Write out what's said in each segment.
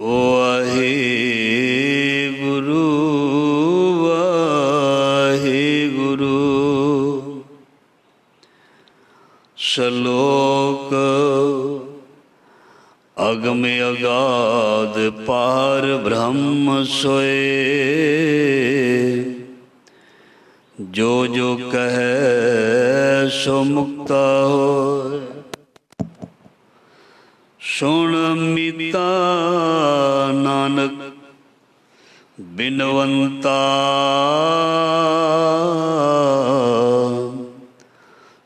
ਵਾਹਿਗੁਰੂ ਵਾਹਿਗੁਰੂ। ਸ਼ਲੋਕ ਅਗਮ ਅਗਾਧ ਪਾਰ ਬ੍ਰਹਮ ਸੋਏ। ਜੋ ਜੋ ਕਹੈ ਸੋ ਮੁਕਤਾ ਹੋਇ। ਸੁਣ ਮੀਤਾ ਨਾਨਕ ਬਿਨਵੰਤਾ।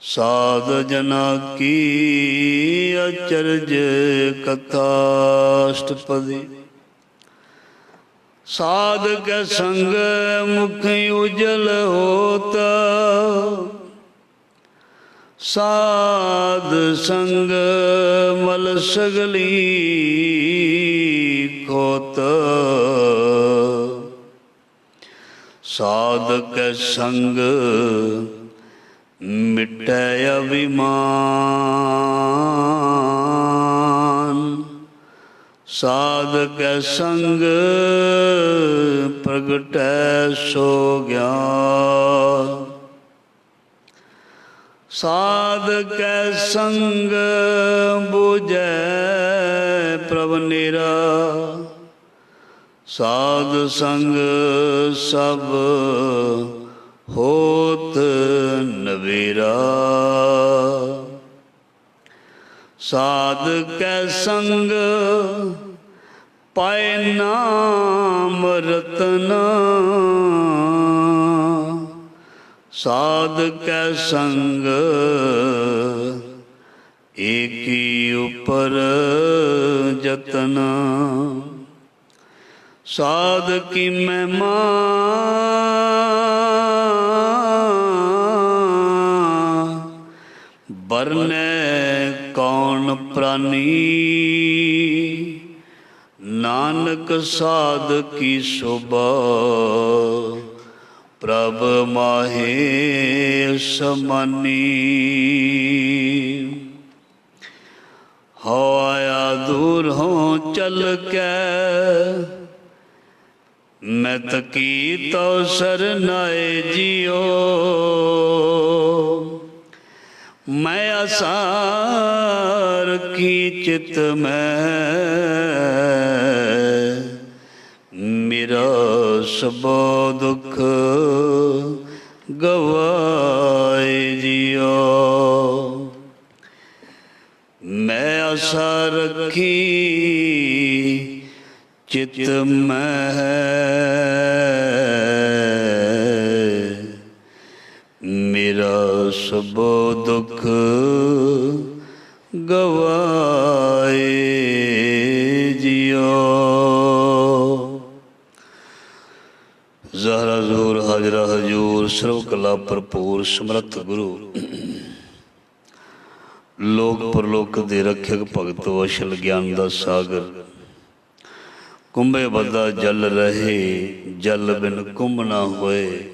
ਸਾਧ ਜਨਾ ਕੀ ਅਚਰਜ ਕਥਾ ਅਸ਼ਟਪਦੀ। ਸਾਧ ਕੈ ਸੰਗ ਮੁਖ ਉਜਲ ਹੋਤਾ। ਸਾਧ ਸੰਗ ਮਲ ਸਗਲੀ ਖੋਤ। ਸਾਧ ਕੈ ਸੰਗ ਮਿਟੈ ਅਭਿਮਾਨ। ਸਾਧ ਕੈ ਸੰਗ ਪ੍ਰਗਟੈ ਸੋ ਗਿਆਨ। ਸਾਧ ਕੈ ਸੰਗ ਬੁਝੈ ਪ੍ਰਭ ਨੇਰਾ। ਸਾਧ ਸੰਗ ਸਭ ਹੋਤ ਨਵੇਰਾ। ਸਾਧ ਕੈ ਸੰਗ ਪਾਏ ਨਾਮ ਰਤਨਾ। ਸਾਧ ਕੈ ਸੰਗ ਏਕੀ ਉਪਰ ਜਤਨਾ। ਸਾਧ ਕੀ ਮਹਿਮਾ ਬਰਨੈ ਕੌਣ ਪ੍ਰਾਨੀ। ਨਾਨਕ ਸਾਧ ਕੀ ਸ਼ੋਭਾ ਪ੍ਰਭ ਮਾਹੇ ਸਮਾਨੀ। ਹੋ ਆਇਆ ਦੂਰ ਹੋ ਚਲ ਕੇ ਮੈਂ ਤਕੀ ਤੋ ਸਰਨਾਏ ਜਿਓ। ਮੈਂ ਆਸਾਰ ਕੀ ਚਿਤ ਮੈਂ ਮੇਰਾ ਸਭੋ ਦੁਖ ਗਵਾਏ ਜਿਓ। ਮੈਂ ਆਸਾ ਰੱਖੀ ਚਿਤ ਮੈਂ ਮੇਰਾ ਸਭੋ ਦੁਖ ਗਵਾਏ ਜਿਓ। ਜ਼ਹਰਾ ਜ਼ੂਰ ਹਾਜ਼ਰਾ ਹਜੂਰ ਸਰਵ ਕਲਾ ਭਰਪੂਰ ਸਮਰੱਥ ਗੁਰੂ। ਲੋਕ ਪਰਲੋਕ ਦੇ ਰੱਖਿਅਕ ਭਗਤ ਵਸ਼ਲ ਗਿਆਨ ਦਾ ਸਾਗਰ। ਕੁੰਭੇ ਬੱਧਾ ਜਲ ਰਹੇ ਜਲ ਬਿਨ ਕੁੰਭ ਨਾ ਹੋਏ।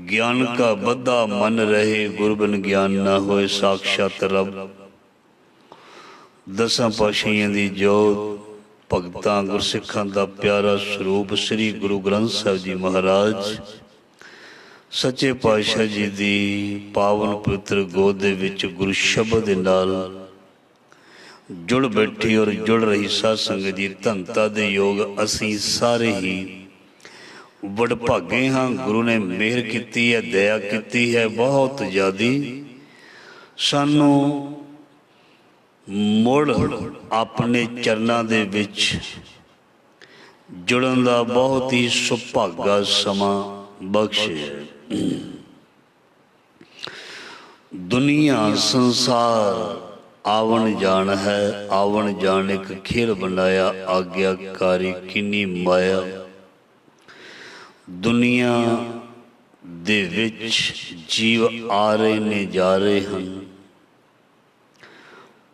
ਗਿਆਨ ਕਾ ਬੱਧਾ ਮਨ ਰਹੇ ਗੁਰ ਬਿਨ ਗਿਆਨ ਨਾ ਹੋਏ। ਸਾਖਸ਼ਾਤ ਰੱਬ ਦਸਾਂ ਪਾਤਸ਼ਾਹੀਆਂ ਦੀ ਜੋਤ ਭਗਤਾਂ ਗੁਰਸਿੱਖਾਂ ਦਾ ਪਿਆਰਾ ਸਰੂਪ ਸ੍ਰੀ ਗੁਰੂ ਗ੍ਰੰਥ ਸਾਹਿਬ ਜੀ ਮਹਾਰਾਜ ਸੱਚੇ ਪਾਤਸ਼ਾਹ ਜੀ ਦੀ ਪਾਵਨ ਪਵਿੱਤਰ ਗੋਦ ਦੇ ਵਿੱਚ ਗੁਰੂ ਸ਼ਬਦ ਦੇ ਨਾਲ ਜੁੜ ਬੈਠੀ ਔਰ ਜੁੜ ਰਹੀ ਸਾਧ ਸੰਗਤ ਜੀ। ਧੰਨਤਾ ਦੇ ਯੋਗ ਅਸੀਂ ਸਾਰੇ ਹੀ ਵਡਭਾਗੇ ਹਾਂ। ਗੁਰੂ ਨੇ ਮਿਹਰ ਕੀਤੀ ਹੈ, ਦਇਆ ਕੀਤੀ ਹੈ ਬਹੁਤ ਜ਼ਿਆਦੀ। ਸਾਨੂੰ ਮੁੜ ਆਪਣੇ ਚਰਨਾਂ ਦੇ ਵਿੱਚ ਜੁੜਨ ਦਾ ਬਹੁਤ ਹੀ ਸੁਭਾਗਾ ਸਮਾਂ ਬਖਸ਼ਿਆ। ਦੁਨੀਆ ਸੰਸਾਰ ਆਵਣ ਜਾਣ ਹੈ। ਆਵਣ ਜਾਣ ਇੱਕ ਖੇਲ ਬਣਾਇਆ ਆਗਿਆਕਾਰੀ ਕਿੰਨੀ ਮਾਇਆ। ਦੁਨੀਆ ਦੇ ਵਿੱਚ ਜੀਵ ਆ ਰਹੇ ਨੇ ਜਾ ਰਹੇ ਹਨ।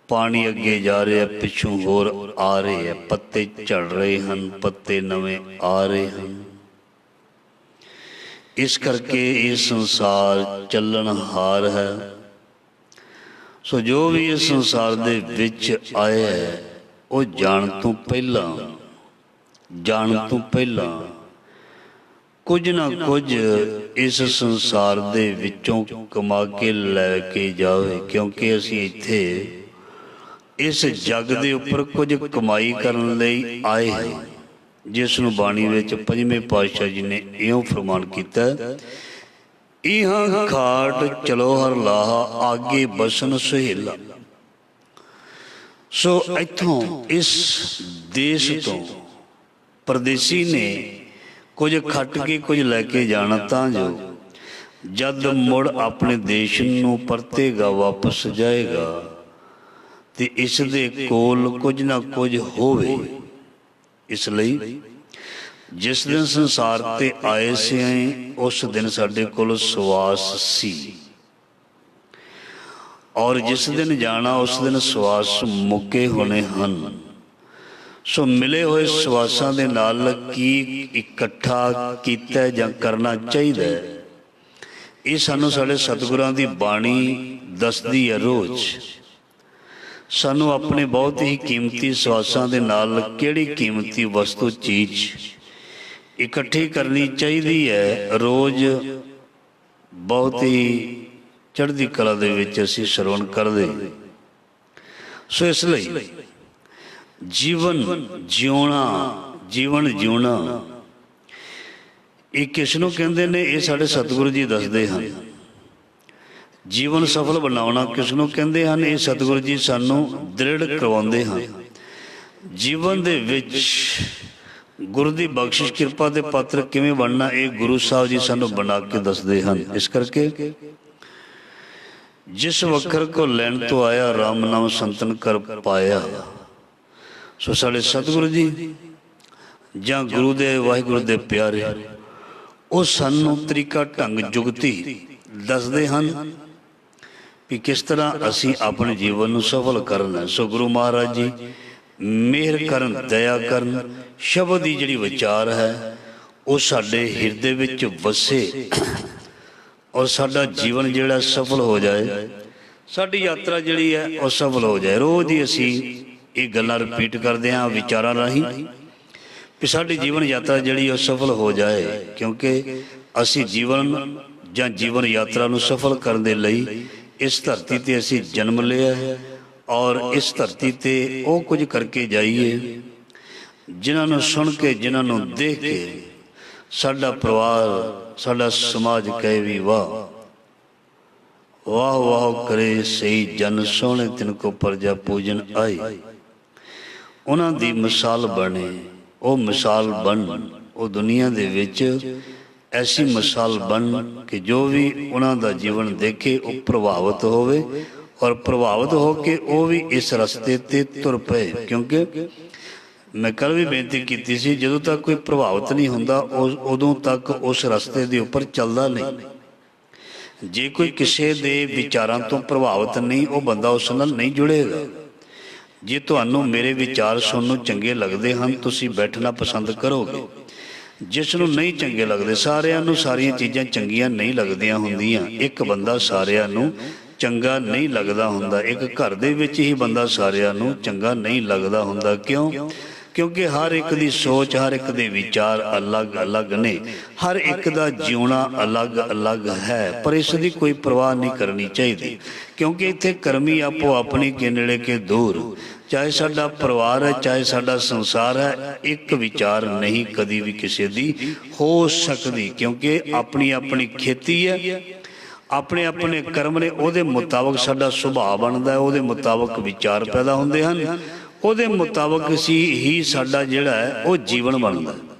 ਪਾਣੀ ਅੱਗੇ ਜਾ ਰਿਹਾ ਪਿੱਛੋਂ ਹੋਰ ਆ ਰਹੇ ਹੈ। ਪੱਤੇ ਝੜ ਰਹੇ ਹਨ, ਪੱਤੇ ਨਵੇਂ ਆ ਰਹੇ ਹਨ। ਇਸ ਕਰਕੇ ਇਹ ਸੰਸਾਰ ਚੱਲਣਹਾਰ ਹੈ। ਸੋ ਜੋ ਵੀ ਇਸ ਸੰਸਾਰ ਦੇ ਵਿੱਚ ਆਇਆ ਹੈ ਉਹ ਜਾਣ ਤੋਂ ਪਹਿਲਾਂ ਕੁਝ ਨਾ ਕੁਝ ਇਸ ਸੰਸਾਰ ਦੇ ਵਿੱਚੋਂ ਕਮਾ ਕੇ ਲੈ ਕੇ ਜਾਵੇ, ਕਿਉਂਕਿ ਅਸੀਂ ਇੱਥੇ ਇਸ ਜੱਗ ਦੇ ਉੱਪਰ ਕੁਝ ਕਮਾਈ ਕਰਨ ਲਈ ਆਏ ਹਾਂ, ਜਿਸ ਨੂੰ ਬਾਣੀ ਵਿੱਚ ਪੰਜਵੇਂ ਪਾਤਸ਼ਾਹ ਜੀ ਨੇ ਇਉਂ ਫਰਮਾਨ ਕੀਤਾ, ਇਹਾਂ ਖਾਟ ਚਲੋ ਹਰ ਲਾਹਾ ਆਗੇ ਬਸਨ ਸੁਹੇਲਾ। ਸੋ ਇੱਥੋਂ ਇਸ ਦੇਸ਼ ਤੋਂ ਪਰਦੇਸੀ ਨੇ ਕੁਝ ਖੱਟ ਕੇ ਕੁਝ ਲੈ ਕੇ ਜਾਣਾ, ਤਾਂ ਜੋ ਜਦ ਮੁੜ ਆਪਣੇ ਦੇਸ਼ ਨੂੰ ਪਰਤੇਗਾ, ਵਾਪਸ ਜਾਏਗਾ, ਤੇ ਇਸ ਦੇ ਕੋਲ ਕੁਝ ਨਾ ਕੁਝ ਹੋਵੇ। ਇਸ ਲਈ ਜਿਸ ਦਿਨ ਸੰਸਾਰ ਤੇ ਆਏ ਸੀ ਉਸ ਦਿਨ ਸਾਡੇ ਕੋਲ ਸਵਾਸ ਸੀ, ਔਰ ਜਿਸ ਦਿਨ ਜਾਣਾ ਉਸ ਦਿਨ ਸਵਾਸ ਮੁੱਕੇ ਹੋਣੇ ਹਨ। ਸੋ ਮਿਲੇ ਹੋਏ ਸਵਾਸਾਂ ਦੇ ਨਾਲ ਕੀ ਇਕੱਠਾ ਕੀਤਾ ਜਾਂ ਕਰਨਾ ਚਾਹੀਦਾ, ਇਹ ਸਾਨੂੰ ਸਾਡੇ ਸਤਿਗੁਰਾਂ ਦੀ ਬਾਣੀ ਦੱਸਦੀ ਹੈ। ਰੋਜ਼ ਸਾਨੂੰ ਆਪਣੇ ਬਹੁਤ ਹੀ ਕੀਮਤੀ ਸਵਾਸਾਂ ਦੇ ਨਾਲ ਕਿਹੜੀ ਕੀਮਤੀ ਵਸਤੂ ਚੀਜ਼ ਇਕੱਠੀ ਕਰਨੀ ਚਾਹੀਦੀ ਹੈ। ਰੋਜ਼ ਬਹੁਤ ਹੀ ਚੜ੍ਹਦੀ ਕਲਾ ਦੇ ਵਿੱਚ ਅਸੀਂ ਸਰਵਣ ਕਰਦੇ। ਸੋ ਇਸ ਲਈ ਜੀਵਨ ਜਿਉਣਾ ਇਹ ਕਿਸ ਨੂੰ ਕਹਿੰਦੇ ਨੇ, ਇਹ ਸਾਡੇ ਸਤਿਗੁਰੂ ਜੀ ਦੱਸਦੇ ਹਨ। ਜੀਵਨ ਸਫਲ ਬਣਾਉਣਾ ਕਿਸ ਨੂੰ ਕਹਿੰਦੇ ਹਨ, ਇਹ ਸਤਿਗੁਰੂ ਜੀ ਸਾਨੂੰ ਦ੍ਰਿੜ ਕਰਵਾਉਂਦੇ ਹਨ। ਜੀਵਨ ਦੇ ਵਿੱਚ ਗੁਰੂ ਦੀ ਬਖਸ਼ਿਸ਼ ਕਿਰਪਾ ਦੇ ਪਾਤਰ ਕਿਵੇਂ ਬਣਨਾ, ਇਹ ਗੁਰੂ ਸਾਹਿਬ ਜੀ ਸਾਨੂੰ ਬਣਾ ਕੇ ਦੱਸਦੇ ਹਨ। ਇਸ ਕਰਕੇ ਜਿਸ ਵਖਰ ਕੋ ਲੈਣ ਤੋਂ ਆਇਆ, ਰਾਮ ਨਾਮ ਸੰਤਨ ਕਰ ਪਾਇਆ। ਸੋ ਸਾਡੇ ਸਤਿਗੁਰੂ ਜੀ ਜਾਂ ਗੁਰੂ ਦੇ ਵਾਹਿਗੁਰੂ ਦੇ ਪਿਆਰੇ, ਉਹ ਸਾਨੂੰ ਤਰੀਕਾ ਢੰਗ ਜੁਗਤੀ ਦੱਸਦੇ ਹਨ ਵੀ ਕਿਸ ਤਰ੍ਹਾਂ ਅਸੀਂ ਆਪਣੇ ਜੀਵਨ ਨੂੰ ਸਫਲ ਕਰਨਾ। ਸੋ ਗੁਰੂ ਮਹਾਰਾਜ ਜੀ ਮਿਹਰ ਕਰਨ, ਦਇਆ ਕਰਨ, ਸ਼ਬਦ ਦੀ ਜਿਹੜੀ ਵਿਚਾਰ ਹੈ ਉਹ ਸਾਡੇ ਹਿਰਦੇ ਵਿੱਚ ਵਸੇ, ਔਰ ਸਾਡਾ ਜੀਵਨ ਜਿਹੜਾ ਸਫਲ ਹੋ ਜਾਏ, ਸਾਡੀ ਯਾਤਰਾ ਜਿਹੜੀ ਹੈ ਉਹ ਸਫਲ ਹੋ ਜਾਏ। ਰੋਜ਼ ਹੀ ਅਸੀਂ ਇਹ ਗੱਲਾਂ ਰਿਪੀਟ ਕਰਦੇ ਹਾਂ ਵਿਚਾਰਾਂ ਰਾਹੀਂ ਵੀ ਸਾਡੀ ਜੀਵਨ ਯਾਤਰਾ ਜਿਹੜੀ ਉਹ ਸਫਲ ਹੋ ਜਾਏ, ਕਿਉਂਕਿ ਅਸੀਂ ਜੀਵਨ ਜਾਂ ਜੀਵਨ ਯਾਤਰਾ ਨੂੰ ਸਫਲ ਕਰਨ ਦੇ ਲਈ ਇਸ ਧਰਤੀ 'ਤੇ ਅਸੀਂ ਜਨਮ ਲਿਆ ਹੈ, ਔਰ ਇਸ ਧਰਤੀ 'ਤੇ ਉਹ ਕੁਝ ਕਰਕੇ ਜਾਈਏ ਜਿਨ੍ਹਾਂ ਨੂੰ ਸੁਣ ਕੇ, ਜਿਨ੍ਹਾਂ ਨੂੰ ਦੇਖ ਕੇ ਸਾਡਾ ਪਰਿਵਾਰ, ਸਾਡਾ ਸਮਾਜ ਕਹੇ ਵੀ ਵਾਹ ਵਾਹ ਵਾਹ ਕਰੇ ਸਹੀ ਜਨ ਸੋਹਣੇ ਤਿਨ ਕੋ ਪਰਜਾ ਪੂਜਨ ਆਈ। ਉਹਨਾਂ ਦੀ ਮਿਸਾਲ ਬਣੇ, ਉਹ ਮਿਸਾਲ ਬਣ, ਉਹ ਦੁਨੀਆ ਦੇ ਵਿੱਚ ਐਸੀ ਮਿਸਾਲ ਬਣ ਕਿ ਜੋ ਵੀ ਉਹਨਾਂ ਦਾ ਜੀਵਨ ਦੇਖੇ ਉਹ ਪ੍ਰਭਾਵਿਤ ਹੋਵੇ, ਔਰ ਪ੍ਰਭਾਵਿਤ ਹੋ ਕੇ ਉਹ ਵੀ ਇਸ ਰਸਤੇ 'ਤੇ ਤੁਰ ਪਏ। ਕਿਉਂਕਿ ਮੈਂ ਕੱਲ੍ਹ ਵੀ ਬੇਨਤੀ ਕੀਤੀ ਸੀ, ਜਦੋਂ ਤੱਕ ਕੋਈ ਪ੍ਰਭਾਵਿਤ ਨਹੀਂ ਹੁੰਦਾ ਉਦੋਂ ਤੱਕ ਉਸ ਰਸਤੇ ਦੇ ਉੱਪਰ ਚੱਲਦਾ ਨਹੀਂ। ਜੇ ਕੋਈ ਕਿਸੇ ਦੇ ਵਿਚਾਰਾਂ ਤੋਂ ਪ੍ਰਭਾਵਿਤ ਨਹੀਂ, ਉਹ ਬੰਦਾ ਉਸ ਨਾਲ ਨਹੀਂ ਜੁੜੇਗਾ। ਜੇ ਤੁਹਾਨੂੰ ਮੇਰੇ ਵਿਚਾਰ ਸੁਣਨ ਨੂੰ ਚੰਗੇ ਲੱਗਦੇ ਹਨ, ਤੁਸੀਂ ਬੈਠਣਾ ਪਸੰਦ ਕਰੋਗੇ। ਜਿਸ ਨੂੰ ਨਹੀਂ ਚੰਗੇ ਲੱਗਦੇ, ਸਾਰਿਆਂ ਨੂੰ ਸਾਰੀਆਂ ਚੀਜ਼ਾਂ ਚੰਗੀਆਂ ਨਹੀਂ ਲੱਗਦੀਆਂ ਹੁੰਦੀਆਂ। ਇੱਕ ਬੰਦਾ ਸਾਰਿਆਂ ਨੂੰ ਚੰਗਾ ਨਹੀਂ ਲੱਗਦਾ ਹੁੰਦਾ। ਇੱਕ ਘਰ ਦੇ ਵਿੱਚ ਹੀ ਬੰਦਾ ਸਾਰਿਆਂ ਨੂੰ ਚੰਗਾ ਨਹੀਂ ਲੱਗਦਾ ਹੁੰਦਾ। ਕਿਉਂ? ਕਿਉਂਕਿ ਹਰ ਇੱਕ ਦੀ ਸੋਚ, ਹਰ ਇੱਕ ਦੇ ਵਿਚਾਰ ਅਲੱਗ-ਅਲੱਗ ਨੇ, ਹਰ ਇੱਕ ਦਾ ਜਿਉਣਾ ਅਲੱਗ-ਅਲੱਗ ਹੈ। ਪਰ ਇਸ ਦੀ ਕੋਈ ਪਰਵਾਹ ਨਹੀਂ ਕਰਨੀ ਚਾਹੀਦੀ, ਕਿਉਂਕਿ ਇੱਥੇ ਕਰਮੀ ਆਪੋ ਆਪਣੀ ਕੇ ਨੇੜੇ ਕੇ ਦੂਰ। ਚਾਹੇ ਸਾਡਾ ਪਰਿਵਾਰ ਹੈ, ਚਾਹੇ ਸਾਡਾ ਸੰਸਾਰ ਹੈ, ਇੱਕ ਵਿਚਾਰ ਨਹੀਂ ਕਦੀ ਵੀ ਕਿਸੇ ਦੀ ਹੋ ਸਕਦੀ, ਕਿਉਂਕਿ ਆਪਣੀ ਆਪਣੀ ਖੇਤੀ ਹੈ, ਆਪਣੇ ਆਪਣੇ ਕਰਮ ਨੇ, ਉਹਦੇ ਮੁਤਾਬਕ ਸਾਡਾ ਸੁਭਾਅ ਬਣਦਾ, ਉਹਦੇ ਮੁਤਾਬਕ ਵਿਚਾਰ ਪੈਦਾ ਹੁੰਦੇ ਹਨ, ਉਹਦੇ ਮੁਤਾਬਕ ਹੀ ਸਾਡਾ ਜਿਹੜਾ ਹੈ ਉਹ ਜੀਵਨ ਬਣਦਾ।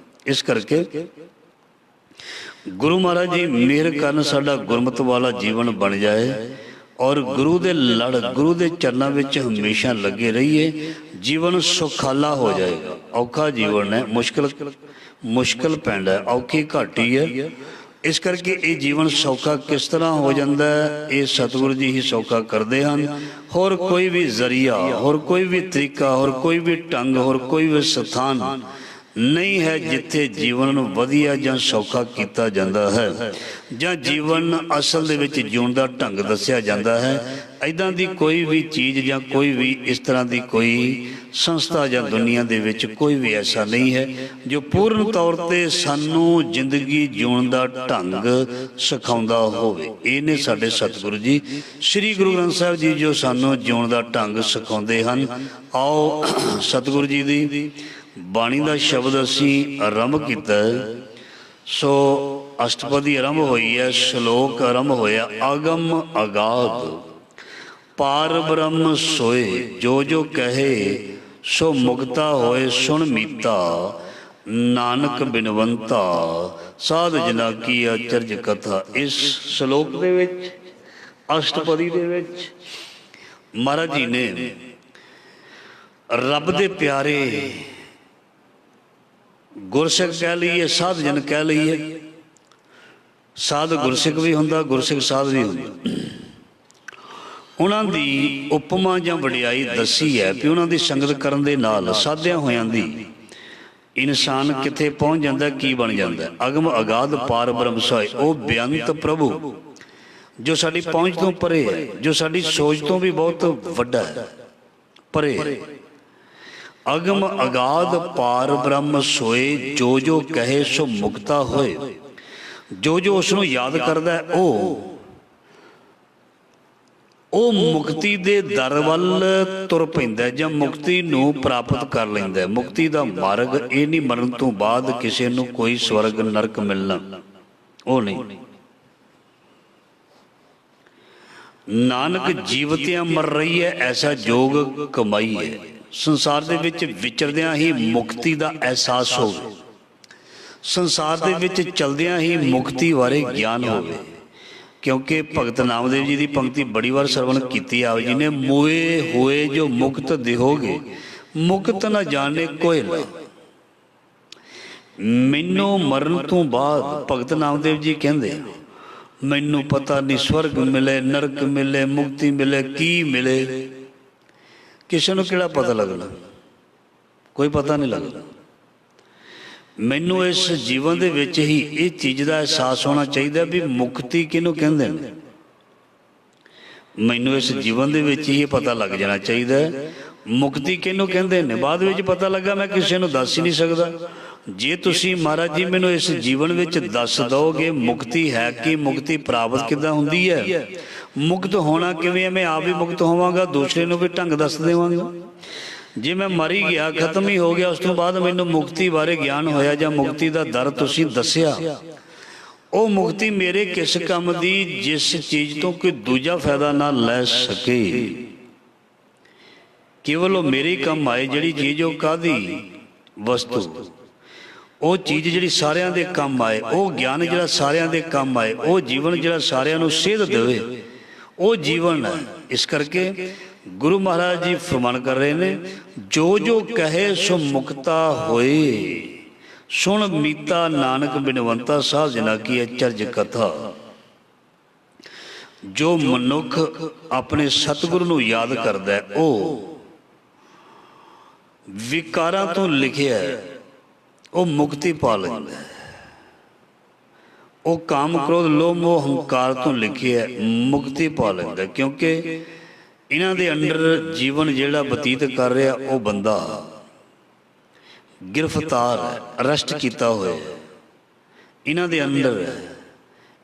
ਇਸ ਕਰਕੇ ਗੁਰੂ ਮਹਾਰਾਜ ਜੀ ਮਿਹਰ ਕਰਨ ਸਾਡਾ ਗੁਰਮਤਿ ਵਾਲਾ ਜੀਵਨ ਬਣ ਜਾਏ, ਔਰ ਗੁਰੂ ਦੇ ਲੜ, ਗੁਰੂ ਦੇ ਚਰਨਾਂ ਵਿੱਚ ਹਮੇਸ਼ਾ ਲੱਗੇ ਰਹੀਏ। ਜੀਵਨ ਸੁਖਾਲਾ ਹੋ ਜਾਏਗਾ। ਔਖਾ ਜੀਵਨ ਹੈ, ਮੁਸ਼ਕਿਲ ਪੈਂਦਾ, ਔਖੀ ਘਾਟੀ ਹੈ। ਇਸ ਕਰਕੇ ਇਹ ਜੀਵਨ ਸੌਖਾ ਕਿਸ ਤਰ੍ਹਾਂ ਹੋ ਜਾਂਦਾ ਹੈ, ਇਹ ਸਤਿਗੁਰੂ ਜੀ ਹੀ ਸੌਖਾ ਕਰਦੇ ਹਨ। ਹੋਰ ਕੋਈ ਵੀ ਜ਼ਰੀਆ, ਹੋਰ ਕੋਈ ਵੀ ਤਰੀਕਾ, ਹੋਰ ਕੋਈ ਵੀ ਢੰਗ, ਹੋਰ ਕੋਈ ਵੀ ਸਥਾਨ ਨਹੀਂ ਹੈ ਜਿੱਥੇ ਜੀਵਨ ਨੂੰ ਵਧੀਆ ਜਾਂ ਸੌਖਾ ਕੀਤਾ ਜਾਂਦਾ ਹੈ, ਜਾਂ ਜੀਵਨ ਅਸਲ ਦੇ ਵਿੱਚ ਜਿਉਣ ਦਾ ਢੰਗ ਦੱਸਿਆ ਜਾਂਦਾ ਹੈ। ਇੱਦਾਂ ਦੀ ਕੋਈ ਵੀ ਚੀਜ਼ ਜਾਂ ਕੋਈ ਵੀ ਇਸ ਤਰ੍ਹਾਂ ਦੀ ਕੋਈ ਸੰਸਥਾ ਜਾਂ ਦੁਨੀਆ ਦੇ ਵਿੱਚ ਕੋਈ ਵੀ ਐਸਾ ਨਹੀਂ ਹੈ ਜੋ ਪੂਰਨ ਤੌਰ 'ਤੇ ਸਾਨੂੰ ਜ਼ਿੰਦਗੀ ਜਿਉਣ ਦਾ ਢੰਗ ਸਿਖਾਉਂਦਾ ਹੋਵੇ। ਇਹ ਨੇ ਸਾਡੇ ਸਤਿਗੁਰੂ ਜੀ, ਸ੍ਰੀ ਗੁਰੂ ਗ੍ਰੰਥ ਸਾਹਿਬ ਜੀ, ਜੋ ਸਾਨੂੰ ਜਿਉਣ ਦਾ ਢੰਗ ਸਿਖਾਉਂਦੇ ਹਨ। ਆਓ ਸਤਿਗੁਰੂ ਜੀ ਦੀ ਬਾਣੀ ਦਾ ਸ਼ਬਦ ਅਸੀਂ ਆਰੰਭ ਕੀਤਾ। ਸੋ ਅਸ਼ਟਪਦੀ ਆਰੰਭ ਹੋਈ ਹੈ, ਸ਼ਲੋਕ ਆਰੰਭ ਹੋਇਆ, ਆਗਮ ਅਗਾਧ ਪਾਰ ਬ੍ਰਹਮ ਸੋਏ, ਜੋ ਜੋ ਕਹੇ ਸੋ ਮੁਕਤਾ ਹੋਏ, ਸੁਣ ਮੀਤਾ ਨਾਨਕ ਬਿਨਵੰਤਾ, ਸਾਧ ਜਨਾ ਕੀ ਅਚਰਜ ਕਥਾ। ਇਸ ਸ਼ਲੋਕ ਦੇ ਵਿੱਚ, ਅਸ਼ਟਪਦੀ ਦੇ ਵਿੱਚ ਮਹਾਰਾਜ ਜੀ ਨੇ ਰੱਬ ਦੇ ਪਿਆਰੇ ਗੁਰਸਿੱਖ ਕਹਿ ਲਈਏ, ਸਾਧ ਜਨ ਕਹਿ ਲਈਏ, ਸਾਧ ਗੁਰਸਿੱਖ ਵੀ ਹੁੰਦਾ, ਗੁਰਸਿੱਖ ਸਾਧ ਵੀ ਹੁੰਦਾ, ਉਹਨਾਂ ਦੀ ਉਪਮਾ ਜਾਂ ਵਡਿਆਈ ਦੱਸੀ ਹੈ ਵੀ ਉਹਨਾਂ ਦੀ ਸੰਗਤ ਕਰਨ ਦੇ ਨਾਲ ਸਾਧਿਆਂ ਹੋਇਆਂ ਦੀ ਇਨਸਾਨ ਕਿੱਥੇ ਪਹੁੰਚ ਜਾਂਦਾ, ਕੀ ਬਣ ਜਾਂਦਾ। ਅਗਮ ਅਗਾਧ ਪਾਰ ਬ੍ਰਹਮ ਸੋਏ, ਉਹ ਬੇਅੰਤ ਪ੍ਰਭੂ ਜੋ ਸਾਡੀ ਪਹੁੰਚ ਤੋਂ ਪਰੇ ਹੈ, ਜੋ ਸਾਡੀ ਸੋਚ ਤੋਂ ਵੀ ਬਹੁਤ ਵੱਡਾ ਹੈ, ਪਰੇ ਹੈ। ਅਗਮ ਅਗਾਧ ਪਾਰ ਬ੍ਰਹਮ ਸੋਏ, ਜੋ ਜੋ ਕਹੇ ਸੋ ਮੁਕਤਾ ਹੋਏ, ਜੋ ਜੋ ਉਸ ਨੂੰ ਯਾਦ ਕਰਦਾ ਉਹ ਮੁਕਤੀ ਦੇ ਦਰ ਵੱਲ ਤੁਰ ਪੈਂਦਾ ਜਾਂ ਮੁਕਤੀ ਨੂੰ ਪ੍ਰਾਪਤ ਕਰ ਲੈਂਦਾ। ਮੁਕਤੀ ਦਾ ਮਾਰਗ ਇਹ ਨਹੀਂ ਮਰਨ ਤੋਂ ਬਾਅਦ ਕਿਸੇ ਨੂੰ ਕੋਈ ਸਵਰਗ ਨਰਕ ਮਿਲਣਾ, ਉਹ ਨਹੀਂ। ਨਾਨਕ ਜੀਵਤਿਆਂ ਮਰ ਰਹੀ ਹੈ, ਐਸਾ ਜੋਗ ਕਮਾਈ ਹੈ। ਸੰਸਾਰ ਦੇ ਵਿੱਚ ਵਿਚਰਦਿਆਂ ਹੀ ਮੁਕਤੀ ਦਾ ਅਹਿਸਾਸ ਹੋਵੇ, ਸੰਸਾਰ ਦੇ ਵਿੱਚ ਚਲਦਿਆਂ ਹੀ ਮੁਕਤੀ ਬਾਰੇ ਗਿਆਨ ਹੋਵੇ। ਕਿਉਂਕਿ ਭਗਤ ਨਾਮਦੇਵ ਜੀ ਦੀ ਪੰਕਤੀ ਬੜੀ ਵਾਰ ਸਰਵਣ ਕੀਤੀ ਆਪ ਜੀ ਨੇ, ਮੋਏ ਹੋਏ ਜੋ ਮੁਕਤ ਦਿਹੋਗੇ, ਮੁਕਤ ਨਾ ਜਾਣੇ ਕੋਇਲਾ। ਮੈਨੂੰ ਮਰਨ ਤੋਂ ਬਾਅਦ ਭਗਤ ਨਾਮਦੇਵ ਜੀ ਕਹਿੰਦੇ, ਮੈਨੂੰ ਪਤਾ ਨਹੀਂ ਸਵਰਗ ਮਿਲੇ, ਨਰਕ ਮਿਲੇ, ਮੁਕਤੀ ਮਿਲੇ, ਕੀ ਮਿਲੇ, ਕਿਸੇ ਨੂੰ ਕਿਹੜਾ ਪਤਾ ਲੱਗਣਾ, ਕੋਈ ਪਤਾ ਨਹੀਂ ਲੱਗਦਾ। ਮੈਨੂੰ ਇਸ ਜੀਵਨ ਦੇ ਵਿੱਚ ਹੀ ਇਹ ਚੀਜ਼ ਦਾ ਅਹਿਸਾਸ ਹੋਣਾ ਚਾਹੀਦਾ ਵੀ ਮੁਕਤੀ ਕਿਹਨੂੰ ਕਹਿੰਦੇ ਨੇ। ਮੈਨੂੰ ਇਸ ਜੀਵਨ ਦੇ ਵਿੱਚ ਹੀ ਇਹ ਪਤਾ ਲੱਗ ਜਾਣਾ ਚਾਹੀਦਾ ਮੁਕਤੀ ਕਿਹਨੂੰ ਕਹਿੰਦੇ ਨੇ। ਬਾਅਦ ਵਿੱਚ ਪਤਾ ਲੱਗਾ ਮੈਂ ਕਿਸੇ ਨੂੰ ਦੱਸ ਹੀ ਨਹੀਂ ਸਕਦਾ। ਜੇ ਤੁਸੀਂ ਮਹਾਰਾਜ ਜੀ ਮੈਨੂੰ ਇਸ ਜੀਵਨ ਵਿੱਚ ਦੱਸ ਦਿਓਗੇ ਮੁਕਤੀ ਹੈ ਕਿ, ਮੁਕਤੀ ਪ੍ਰਾਪਤ ਕਿੱਦਾਂ ਹੁੰਦੀ ਹੈ, ਮੁਕਤ ਹੋਣਾ ਕਿਵੇਂ ਹੈ, ਮੈਂ ਆਪ ਵੀ ਮੁਕਤ ਹੋਵਾਂਗਾ, ਦੂਸਰੇ ਨੂੰ ਵੀ ਢੰਗ ਦੱਸ ਦੇਵਾਂਗਾ। ਜੇ ਮੈਂ ਮਰ ਹੀ ਗਿਆ, ਖਤਮ ਹੀ ਹੋ ਗਿਆ, ਉਸ ਤੋਂ ਬਾਅਦ ਮੈਨੂੰ ਮੁਕਤੀ ਬਾਰੇ ਗਿਆਨ ਹੋਇਆ ਜਾਂ ਮੁਕਤੀ ਦਾ ਦਰ ਤੁਸੀਂ ਦੱਸਿਆ, ਉਹ ਮੁਕਤੀ ਮੇਰੇ ਕਿਸ ਕੰਮ ਦੀ, ਜਿਸ ਚੀਜ਼ ਤੋਂ ਕੋਈ ਦੂਜਾ ਫਾਇਦਾ ਨਾ ਲੈ ਸਕੇ, ਕੇਵਲ ਉਹ ਮੇਰੇ ਕੰਮ ਆਏ। ਜਿਹੜੀ ਚੀਜ਼ ਉਹ ਕਾਹਦੀ ਵਸਤੂ, ਉਹ ਚੀਜ਼ ਜਿਹੜੀ ਸਾਰਿਆਂ ਦੇ ਕੰਮ ਆਏ, ਉਹ ਗਿਆਨ ਜਿਹੜਾ ਸਾਰਿਆਂ ਦੇ ਕੰਮ ਆਏ, ਉਹ ਜੀਵਨ ਜਿਹੜਾ ਸਾਰਿਆਂ ਨੂੰ ਸੇਧ ਦੇਵੇ, ਉਹ ਜੀਵਨ ਹੈ। ਇਸ ਕਰਕੇ ਗੁਰੂ ਮਹਾਰਾਜ ਜੀ ਫਰਮਾਨ ਕਰ ਰਹੇ ਨੇ, ਜੋ ਜੋ ਕਹੇ ਸੋ ਮੁਕਤਾ ਹੋਏ, ਸੁਣ ਮੀਤਾ ਨਾਨਕ ਬਿਨਵੰਤਾ, ਸਾਧ ਜਨਾ ਕੀ ਅਚਰਜ ਕਥਾ। ਜੋ ਮਨੁੱਖ ਆਪਣੇ ਸਤਿਗੁਰੂ ਨੂੰ ਯਾਦ ਕਰਦਾ ਉਹ ਵਿਕਾਰਾਂ ਤੋਂ ਲਿਖਿਆ, ਉਹ ਮੁਕਤੀ ਪਾ ਲੈਂਦਾ। ਉਹ ਕਾਮ ਕ੍ਰੋਧ ਲੋਭ ਮੋਹ ਹੰਕਾਰ ਤੋਂ ਲਿਖਿਆ, ਮੁਕਤੀ ਪਾ ਲੈਂਦਾ। ਕਿਉਂਕਿ ਇਹਨਾਂ ਦੇ ਅੰਦਰ ਜੀਵਨ ਜਿਹੜਾ ਬਤੀਤ ਕਰ ਰਿਹਾ ਉਹ ਬੰਦਾ ਗ੍ਰਿਫਤਾਰ ਹੈ, ਅਰੈਸਟ ਕੀਤਾ ਹੋਇਆ ਇਹਨਾਂ ਦੇ ਅੰਦਰ ਹੈ।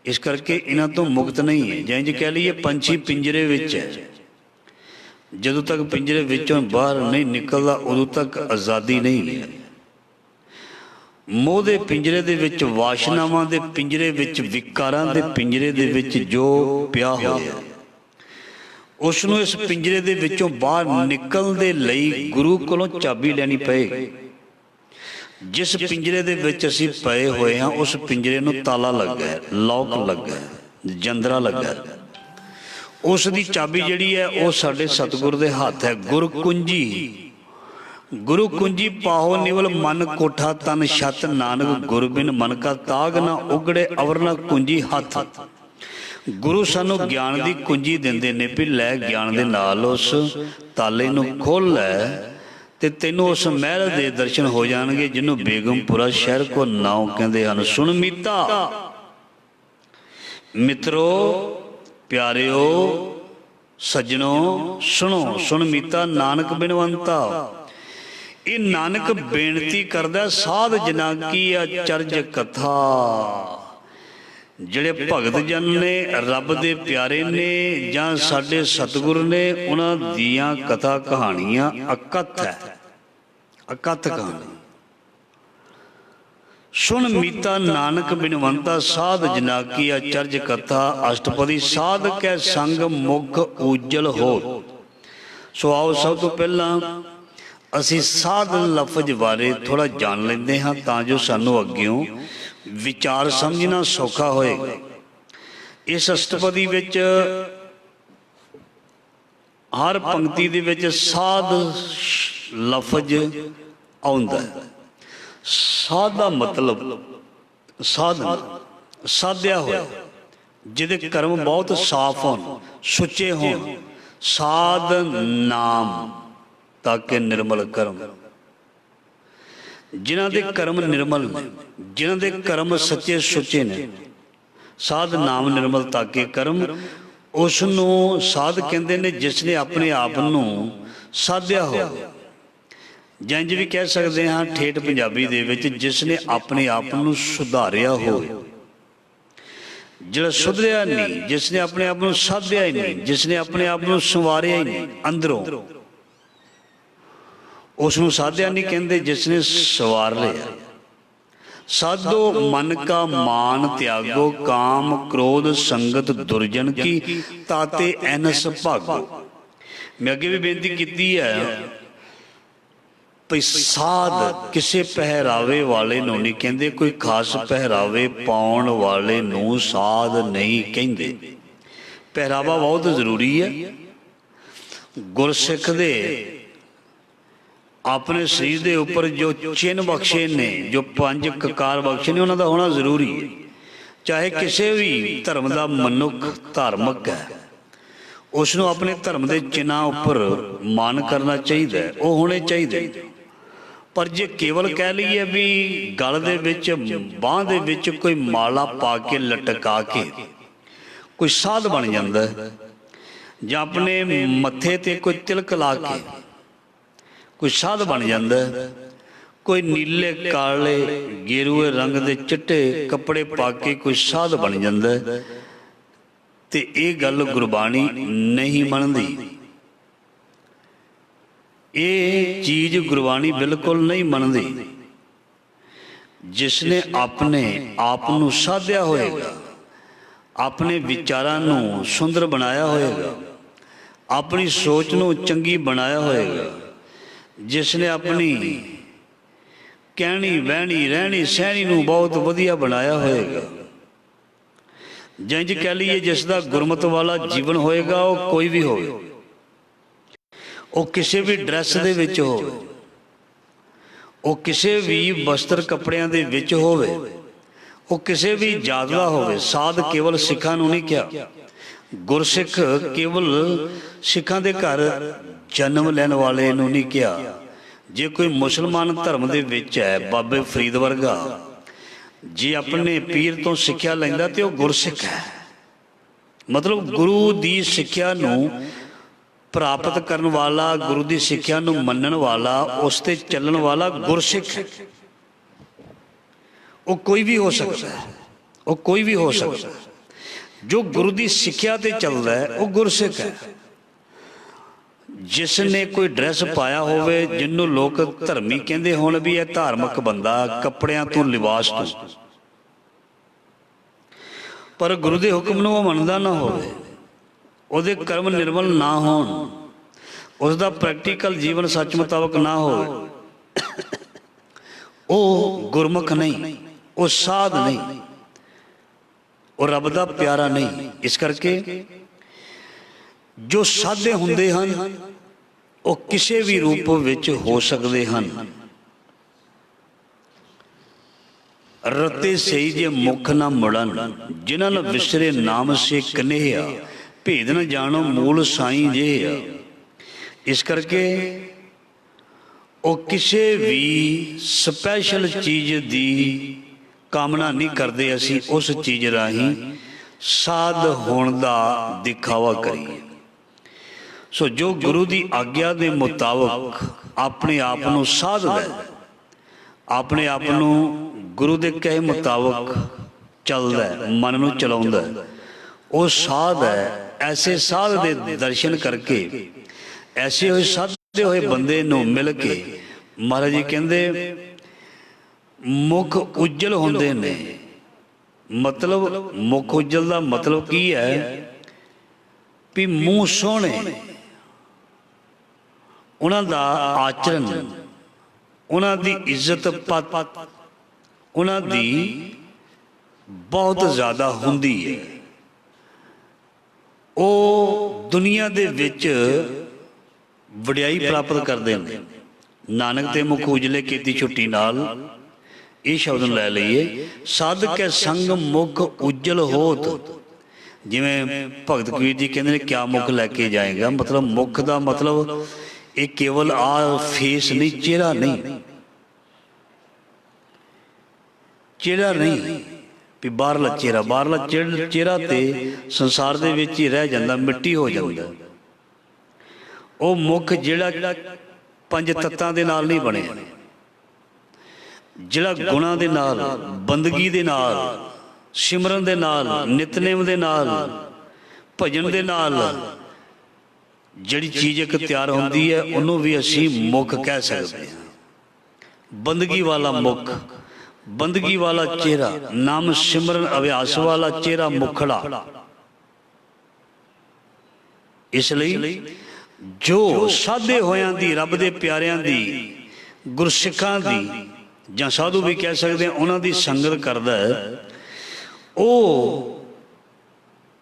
ਇਸ ਕਰਕੇ ਇਹਨਾਂ ਤੋਂ ਮੁਕਤ ਨਹੀਂ ਹੈ। ਜਿੰਜ ਕਹਿ ਲਈਏ ਪੰਛੀ ਪਿੰਜਰੇ ਵਿੱਚ ਹੈ, ਜਦੋਂ ਤੱਕ ਪਿੰਜਰੇ ਵਿੱਚੋਂ ਬਾਹਰ ਨਹੀਂ ਨਿਕਲਦਾ ਉਦੋਂ ਤੱਕ ਆਜ਼ਾਦੀ ਨਹੀਂ ਹੈ। ਮੋਹ ਦੇ ਪਿੰਜਰੇ ਦੇ ਵਿੱਚ, ਵਾਸ਼ਨਾਵਾਂ ਦੇ ਪਿੰਜਰੇ ਵਿੱਚ, ਵਿਕਾਰਾਂ ਦੇ ਪਿੰਜਰੇ ਦੇ ਵਿੱਚ ਜੋ ਪਿਆ ਹੋਇਆ, ਉਸ ਨੂੰ ਇਸ ਪਿੰਜਰੇ ਦੇ ਵਿੱਚੋਂ ਬਾਹਰ ਨਿਕਲਣ ਦੇ ਲਈ ਗੁਰੂ ਕੋਲੋਂ ਚਾਬੀ ਲੈਣੀ ਪਏਗੀ। ਜਿਸ ਪਿੰਜਰੇ ਦੇ ਵਿੱਚ ਅਸੀਂ ਪਏ ਹੋਏ ਹਾਂ ਉਸ ਪਿੰਜਰੇ ਨੂੰ ਤਾਲਾ ਲੱਗਾ ਹੈ, ਲੌਕ ਲੱਗਾ ਹੈ, ਜੰਦਰਾ ਲੱਗਾ ਹੈ। ਉਸ ਦੀ ਚਾਬੀ ਜਿਹੜੀ ਹੈ ਉਹ ਸਾਡੇ ਸਤਿਗੁਰ ਦੇ ਹੱਥ ਹੈ। ਗੁਰ ਕੁੰਜੀ, ਗੁਰੂ ਕੁੰਜੀ ਪਾਹੋ ਨਿਵਲ ਮਨ ਕੋਠਾ ਤਨ ਛਤ, ਨਾਨਕ ਗੁਰ ਬਿਨ ਮਨ ਕਾ ਤਾਗ ਨਾ ਉਗੜੇ, ਅਵਰ ਨਾ ਕੁੰਜੀ ਹੱਥ। ਗੁਰੂ ਸਾਨੂੰ ਗਿਆਨ ਦੀ ਕੁੰਜੀ ਦਿੰਦੇ ਨੇ ਵੀ ਲੈ ਗਿਆਨ ਦੇ ਨਾਲ ਉਸ ਤਾਲੇ ਨੂੰ ਖੋਲ੍ਹ ਲੈ ਤੇ ਤੈਨੂੰ ਉਸ ਮਹਿਲ ਦੇ ਦਰਸ਼ਨ ਹੋ ਜਾਣਗੇ ਜਿਹਨੂੰ ਬੇਗਮਪੁਰਾ ਸ਼ਹਿਰ ਕੋ ਨਾਉ ਕਹਿੰਦੇ ਹਨ। ਸੁਣ ਮੀਤਾ, ਮਿੱਤਰੋ, ਪਿਆਰਿਓ, सज्जनों सुनो, सुन मीता नानक बिनवंता। ये नानक बेनती करदा साध जना की अचरज कथा। ਜਿਹੜੇ ਭਗਤ ਜਨ ਨੇ, ਰੱਬ ਦੇ ਪਿਆਰੇ ਨੇ ਜਾਂ ਸਾਡੇ ਸਤਿਗੁਰੂ ਨੇ, ਉਹਨਾਂ ਦੀਆਂ ਕਥਾ ਕਹਾਣੀਆਂ ਅਕਥ ਹੈ, ਅਕਥ ਕਹਾਣੀ। ਸੁਣ ਮੀਤਾ ਨਾਨਕ ਬਿਨਵੰਤਾ ਸਾਧ ਜਨਾ ਕੀ ਅਚਰਜ ਕਥਾ। ਅਸ਼ਟਪਦੀ ਸਾਧ ਕੈ ਸੰਗ ਮੁਖ ਉਜਲ ਹੋ। ਸੋ ਆਓ ਸਭ ਤੋਂ ਪਹਿਲਾਂ ਅਸੀਂ ਸਾਧ ਲਫ਼ਜ਼ ਬਾਰੇ ਥੋੜ੍ਹਾ ਜਾਣ ਲੈਂਦੇ ਹਾਂ ਤਾਂ ਜੋ ਸਾਨੂੰ ਅੱਗਿਓਂ ਵਿਚਾਰ ਸਮਝਣਾ ਸੌਖਾ ਹੋਏਗਾ। ਇਸ ਅਸ਼ਟਪਦੀ ਵਿੱਚ ਹਰ ਪੰਕਤੀ ਦੇ ਵਿੱਚ ਸਾਧ ਲਫ਼ਜ਼ ਆਉਂਦਾ ਹੈ। ਸਾਧ ਦਾ ਮਤਲਬ ਸਾਧਨ, ਸਾਧਿਆ ਹੋਇਆ, ਜਿਹਦੇ ਕਰਮ ਬਹੁਤ ਸਾਫ਼ ਹੋਣ, ਸੁੱਚੇ ਹੋਣ। ਸਾਧ ਨਾਮ ਤਾਕੇ ਨਿਰਮਲ ਕਰਮ। ਜਿਨ੍ਹਾਂ ਦੇ ਕਰਮ ਨਿਰਮਲ ਨੇ, ਜਿਨ੍ਹਾਂ ਦੇ ਕਰਮ ਸੱਚੇ ਸੁੱਚੇ ਨੇ, ਸਾਧ ਨਾਮ ਨਿਰਮਲ ਤਾਕੇ ਕਰਮ, ਉਸ ਨੂੰ ਸਾਧ ਕਹਿੰਦੇ ਨੇ ਜਿਸ ਨੇ ਆਪਣੇ ਆਪ ਨੂੰ ਸਾਧਿਆ ਹੋਵੇ। ਜਾਂ ਇੰਝ ਵੀ ਕਹਿ ਸਕਦੇ ਹਾਂ ਠੇਠ ਪੰਜਾਬੀ ਦੇ ਵਿੱਚ, ਜਿਸ ਨੇ ਆਪਣੇ ਆਪ ਨੂੰ ਸੁਧਾਰਿਆ ਹੋਵੇ। ਜਿਹੜਾ ਸੁਧਰਿਆ ਨਹੀਂ, ਜਿਸ ਨੇ ਆਪਣੇ ਆਪ ਨੂੰ ਸਾਧਿਆ ਹੀ ਨਹੀਂ, ਜਿਸ ਨੇ ਆਪਣੇ ਆਪ ਨੂੰ ਸੰਵਾਰਿਆ ਹੀ ਨਹੀਂ ਅੰਦਰੋਂ, ਉਸ ਨੂੰ ਸਾਧਿਆ ਨਹੀਂ ਕਹਿੰਦੇ, ਜਿਸ ਨੇ ਸਵਾਰ ਲਿਆ। ਸਾਧੋ ਮਨ ਕਾ ਮਾਨ ਤਿਆਗੋ, ਕਾਮ ਕ੍ਰੋਧ ਸੰਗਤ ਦੁਰਜਨ ਕੀ, ਤਾਤੇ ਐਨਸ ਭਾਗੋ। ਮੈਂ ਅੱਗੇ ਵੀ ਬੇਨਤੀ ਕੀਤੀ ਹੈ ਭਈ ਸਾਧ ਕਿਸੇ ਪਹਿਰਾਵੇ ਵਾਲੇ ਨੂੰ ਨਹੀਂ ਕਹਿੰਦੇ, ਕੋਈ ਖਾਸ ਪਹਿਰਾਵੇ ਪਾਉਣ ਵਾਲੇ ਨੂੰ ਸਾਧ ਨਹੀਂ ਕਹਿੰਦੇ। ਪਹਿਰਾਵਾ ਬਹੁਤ ਜ਼ਰੂਰੀ ਹੈ। ਗੁਰਸਿੱਖ ਦੇ ਆਪਣੇ ਸਰੀਰ ਦੇ ਉੱਪਰ ਜੋ ਚਿੰਨ੍ਹ ਬਖਸ਼ੇ ਨੇ, ਜੋ 5 ਕਕਾਰ ਬਖਸ਼ੇ ਨੇ, ਉਹਨਾਂ ਦਾ ਹੋਣਾ ਜ਼ਰੂਰੀ ਹੈ। ਚਾਹੇ ਕਿਸੇ ਵੀ ਧਰਮ ਦਾ ਮਨੁੱਖ ਧਾਰਮਿਕ ਹੈ, ਉਸ ਨੂੰ ਆਪਣੇ ਧਰਮ ਦੇ ਚਿੰਨ੍ਹਾਂ ਉੱਪਰ ਮਾਣ ਕਰਨਾ ਚਾਹੀਦਾ, ਉਹ ਹੋਣੇ ਚਾਹੀਦੇ। ਪਰ ਜੇ ਕੇਵਲ ਕਹਿ ਲਈਏ ਵੀ ਗਲ ਦੇ ਵਿੱਚ, ਬਾਂਹ ਦੇ ਵਿੱਚ ਕੋਈ ਮਾਲਾ ਪਾ ਕੇ ਲਟਕਾ ਕੇ ਕੋਈ ਸਾਧ ਬਣ ਜਾਂਦਾ, ਜਾਂ ਆਪਣੇ ਮੱਥੇ ਤੇ ਕੋਈ ਤਿਲਕ ਲਾ ਕੇ ਕੋਈ ਸਾਧ ਬਣ ਜਾਂਦਾ, ਕੋਈ ਨੀਲੇ ਕਾਲੇ ਗੇਰੂਏ ਰੰਗ ਦੇ ਚਿੱਟੇ ਕੱਪੜੇ ਪਾ ਕੇ ਕੋਈ ਸਾਧ ਬਣ ਜਾਂਦਾ, ਤੇ ਇਹ ਗੱਲ ਗੁਰਬਾਣੀ ਨਹੀਂ ਮੰਨਦੀ। ਇਹ ਚੀਜ਼ ਗੁਰਬਾਣੀ ਬਿਲਕੁਲ ਨਹੀਂ ਮੰਨਦੀ। ਜਿਸ ਨੇ ਆਪਣੇ ਆਪ ਨੂੰ ਸਾਧਿਆ ਹੋਏਗਾ, ਆਪਣੇ ਵਿਚਾਰਾਂ ਨੂੰ ਸੁੰਦਰ ਬਣਾਇਆ ਹੋਏਗਾ, ਆਪਣੀ ਸੋਚ ਨੂੰ ਚੰਗੀ ਬਣਾਇਆ ਹੋਏਗਾ, ਜਿਸ ਨੇ ਆਪਣੀ ਕਹਿਣੀ ਬਹਿਣੀ ਰਹਿਣੀ ਸਹਿਣੀ ਨੂੰ ਬਹੁਤ ਵਧੀਆ ਬਣਾਇਆ ਹੋਏਗਾ, ਜਿੰਜ ਕਹਿ ਲਈਏ ਜਿਸ ਦਾ ਗੁਰਮਤਿ ਵਾਲਾ ਜੀਵਨ ਹੋਏਗਾ, ਉਹ ਕੋਈ ਵੀ ਹੋਵੇ, ਉਹ ਕਿਸੇ ਵੀ ਡਰੈਸ ਦੇ ਵਿੱਚ ਹੋਵੇ, ਉਹ ਕਿਸੇ ਵੀ ਵਸਤਰ ਕੱਪੜਿਆਂ ਦੇ ਵਿੱਚ ਹੋਵੇ, ਉਹ ਕਿਸੇ ਵੀ ਜਾਤ ਦਾ ਹੋਵੇ। ਸਾਧ ਕੇਵਲ ਸਿੱਖਾਂ ਨੂੰ ਨਹੀਂ ਕਿਹਾ। ਗੁਰਸਿੱਖ ਕੇਵਲ ਸਿੱਖਾਂ ਦੇ ਘਰ ਜਨਮ ਲੈਣ ਵਾਲੇ ਨੂੰ ਨਹੀਂ ਕਿਹਾ। ਜੇ ਕੋਈ ਮੁਸਲਮਾਨ ਧਰਮ ਦੇ ਵਿੱਚ ਹੈ, ਬਾਬੇ ਫਰੀਦ ਵਰਗਾ, ਜੇ ਆਪਣੇ ਪੀਰ ਤੋਂ ਸਿੱਖਿਆ ਲੈਂਦਾ ਤੇ ਉਹ ਗੁਰਸਿੱਖ ਹੈ। ਮਤਲਬ ਗੁਰੂ ਦੀ ਸਿੱਖਿਆ ਨੂੰ ਪ੍ਰਾਪਤ ਕਰਨ ਵਾਲਾ, ਗੁਰੂ ਦੀ ਸਿੱਖਿਆ ਨੂੰ ਮੰਨਣ ਵਾਲਾ, ਉਸ ਤੇ ਚੱਲਣ ਵਾਲਾ ਗੁਰਸਿੱਖ ਹੈ। ਉਹ ਕੋਈ ਵੀ ਹੋ ਸਕਦਾ ਹੈ, ਉਹ ਕੋਈ ਵੀ ਹੋ ਸਕਦਾ ਹੈ। ਜੋ ਗੁਰੂ ਦੀ ਸਿੱਖਿਆ ਤੇ ਚੱਲਦਾ ਹੈ ਉਹ ਗੁਰਸਿੱਖ ਹੈ। ਜਿਸ ਨੇ ਕੋਈ ਡਰੈਸ ਪਾਇਆ ਹੋਵੇ, ਜਿਹਨੂੰ ਲੋਕ ਧਰਮੀ ਕਹਿੰਦੇ ਹੋਣ ਵੀ ਇਹ ਧਾਰਮਿਕ ਬੰਦਾ, ਕੱਪੜਿਆਂ ਤੋਂ, ਲਿਬਾਸ ਤੋਂ, ਪਰ ਗੁਰੂ ਦੇ ਹੁਕਮ ਨੂੰ ਉਹ ਮੰਨਦਾ ਨਾ ਹੋਵੇ, ਉਹਦੇ ਕਰਮ ਨਿਰਮਲ ਨਾ ਹੋਣ, ਉਸ ਦਾ ਪ੍ਰੈਕਟੀਕਲ ਜੀਵਨ ਸੱਚ ਮੁਤਾਬਕ ਨਾ ਹੋਵੇ, ਉਹ ਗੁਰਮੁਖ ਨਹੀਂ, ਉਹ ਸਾਧ ਨਹੀਂ, ਉਹ ਰੱਬ ਦਾ ਪਿਆਰਾ ਨਹੀਂ। ਇਸ ਕਰਕੇ ਜੋ ਸਾਧੇ ਹੁੰਦੇ ਹਨ ਉਹ ਕਿਸੇ ਵੀ ਰੂਪ ਵਿੱਚ ਹੋ ਸਕਦੇ ਹਨ। ਰਤੇ ਸਹੀ ਜੇ ਮੁਖ ਨਾ ਮੁੜਨ, ਜਿਨ੍ਹਾਂ ਨੂੰ ਵਿਸਰੇ ਨਾਮ ਸੇ ਕਨੇਹਾ, ਭੇਦ ਨਾ ਜਾਣੋ ਮੂਲ ਸਾਈਂ ਜੇ ਆ। ਇਸ ਕਰਕੇ ਉਹ ਕਿਸੇ ਵੀ ਸਪੈਸ਼ਲ ਚੀਜ਼ ਦੀ ਕਾਮਨਾ ਨਹੀਂ ਕਰਦੇ, ਅਸੀਂ ਉਸ ਚੀਜ਼ ਰਾਹੀਂ ਸਾਧ ਹੋਣ ਦਾ ਦਿਖਾਵਾ ਕਰੀਏ। सो जो गुरु की आग्या के मुताबिक अपने आप को साधदा है, अपने आप को गुरु के कहे मुताबिक चलता है, मन को चलाउंदा है, वो साध है। ऐसे साध के दर्शन करके ऐसे हुए साधे हुए बंदे नूं मिल के महाराज जी कहते मुख उज्जल होंदे ने। मतलब मुख उज्जल का मतलब की है भी मूँह सोहणे, उन्हां दा आचरण, उन्हां दी इज्जत पत उन्हां दी बहुत ज़्यादा हुंदी है। वो दुनिया दे विच वडियाई प्राप्त करते हैं। नानक ते मुख उजले कीती छुट्टी नाल, ये शब्द लै लीए। साध के संग मुख उज्जल होत, जिवें भगत कबीर जी कहते हैं क्या मुख लैके जाएगा। मतलब मुख का मतलब ये केवल आ फेस नहीं, चेहरा नहीं, चेहरा नहीं भी बाहरला चेहरा, बाहरला चेहरा तो संसार दे विच ही रह जाता, मिट्टी हो जाता। वो मुख जिहड़ा पंज तत्तां दे नाल नहीं बने, जिहड़ा गुणां दे नाल, बंदगी दे नाल, सिमरन दे नाल, नितनेम दे नाल, भजन दे नाल जिहड़ी चीज़ एक तैयार होंदी है उन्हों भी असी मुख कह सकते हैं। बंदगी वाला मुख, बंदगी वाला चेहरा, नाम सिमरन अभ्यास वाला चेहरा मुखड़ा। इसलिए जो साधे होयां दी, रब दे प्यारियां दी, गुरसिखां दी जां साधु भी कह सकते हैं उन्हां दी संगत करदा है, वो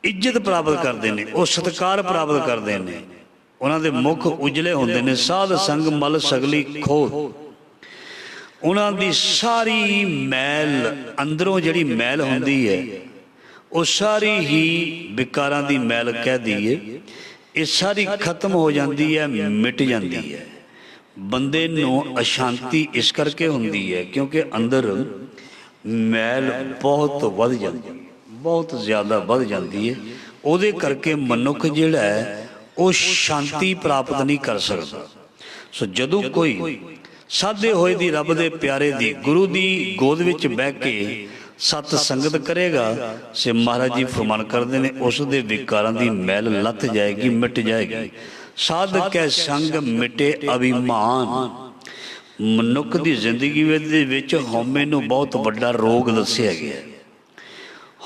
इज्जत प्राप्त करते हैं, वो सत्कार प्राप्त करते हैं। उन्हां दे मुख उजले होंदे ने। साध संग मल सगली खोत, उन्हां दी सारी मैल अंदरों जिहड़ी मैल होंदी है वो सारी ही विकारां दी मैल कह दईए, ये सारी खत्म हो जाती है, मिट जाती है। बंदे नूं अशांति इस करके होंदी है क्योंकि अंदर मैल बहुत वध जाती है, बहुत ज़्यादा वध जाती है। उहदे करके मनुख जिहड़ा है वो शांति प्राप्त नहीं कर सकता। सो जदों कोई साधे होए दी, रब दे प्यारे दी, गुरु दी गोद विच बह के सत संगत करेगा, से महाराज जी फरमान करते हैं उस दे विकारां दी मैल लथ जाएगी, मिट जाएगी। साध कै संग मिटे अभिमान। मनुख की जिंदगी विच हौमे नूं बहुत वड्डा रोग दस्सिया गया।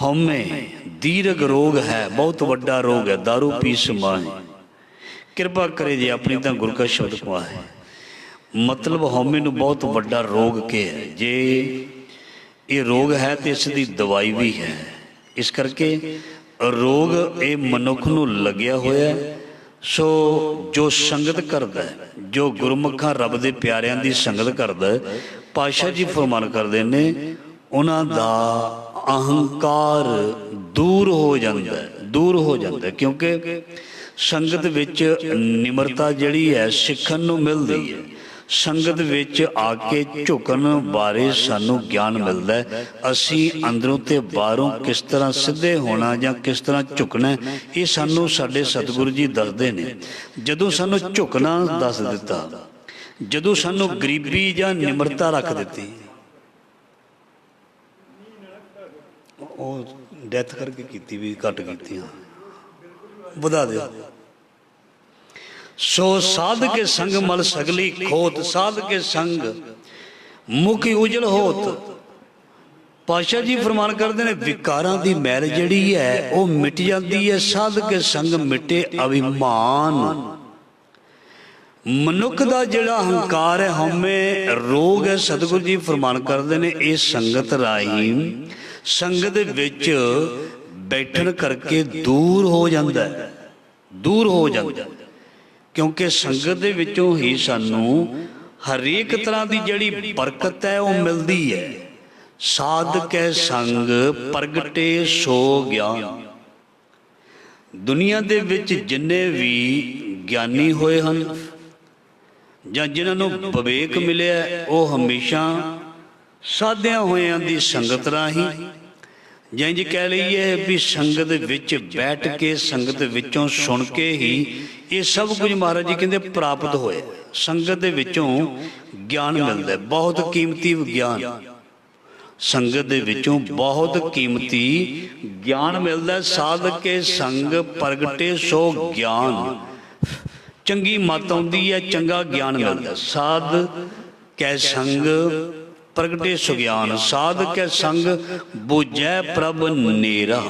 हौमे दीर्घ रोग है, बहुत वड्डा रोग है। दारू पी समाए कृपा करे जी अपनी तो गुरु का शब्द पा है। मतलब हौमे नूं बहुत वड्डा रोग के है। जे ये रोग है तो इसकी दवाई भी है। इस करके रोग ये मनुख नूं लग्या होया। सो जो संगत करता है, जो गुरमुखां रब दे प्यारियां दी संगत करता है, पातशाह जी फरमान करते हैं उन्हां दा अहंकार दूर हो जाता है, दूर हो जाता है। क्योंकि संगत विच निमरता जिहड़ी है सिखण नूं मिलदी है। संगत विच आके झुकण बारे सानू ज्ञान मिलता है। असी अंदरों ते बाहरों किस तरह सीधे होना जां किस तरह झुकना, ये सानू साडे सतगुरु जी दसदे ने। जदों सानू झुकना दस दिता, जदों सानू गरीबी जां निमरता रख दिती, वो डैथ करके कीती भी घट कीती, बधा दे। सो साध के संग मल सगली खोत, साध के संग मुख उजल होत। पातशाह जी फरमान करते हैं विकारां दी मैल जिहड़ी है वो मिट जाती है। साध के संग मिटे अभिमान। मनुख दा जिहड़ा अहंकार है, हमें रोग है, सतगुरु जी फरमान करते हैं इस संगत राही, संगत विच बैठण करके दूर हो जाता है, दूर हो जाता है। क्योंकि संगत दे विचों ही सानू हरेक तरह की जिहड़ी बरकत है वो मिलती है। साध कै संग प्रगटे सो ज्ञान। दुनिया दे विच जिन्ने भी ज्ञानी होए हन जां जिन्हां नूं विवेक मिलिया, वो हमेशा साधियां होयां दी संगत राही ਜਾਂ ਇੰਝ ਕਹਿ ਲਈਏ ਵੀ ਸੰਗਤ ਵਿੱਚ ਬੈਠ ਕੇ, ਸੰਗਤ ਵਿੱਚੋਂ ਸੁਣ ਕੇ ਹੀ ਇਹ ਸਭ ਕੁਝ ਮਹਾਰਾਜ ਜੀ ਕਹਿੰਦੇ ਪ੍ਰਾਪਤ ਹੋਇਆ। ਸੰਗਤ ਦੇ ਵਿੱਚੋਂ ਗਿਆਨ ਮਿਲਦਾ, ਬਹੁਤ ਕੀਮਤੀ ਗਿਆਨ। ਸੰਗਤ ਦੇ ਵਿੱਚੋਂ ਬਹੁਤ ਕੀਮਤੀ ਗਿਆਨ ਮਿਲਦਾ। ਸਾਧ ਕੇ ਸੰਗ ਪ੍ਰਗਟੇ ਸੋ ਗਿਆਨ। ਚੰਗੀ ਮੱਤ ਆਉਂਦੀ ਹੈ, ਚੰਗਾ ਗਿਆਨ ਮਿਲਦਾ। ਸਾਧ ਕੈ ਸੰਗ ਪ੍ਰਗਟੇ ਸੋ ਗਿਆਨ, ਸਾਧ ਕੈ ਸੰਗ ਬੁਝੈ ਪ੍ਰਭ ਨੇਰਾ।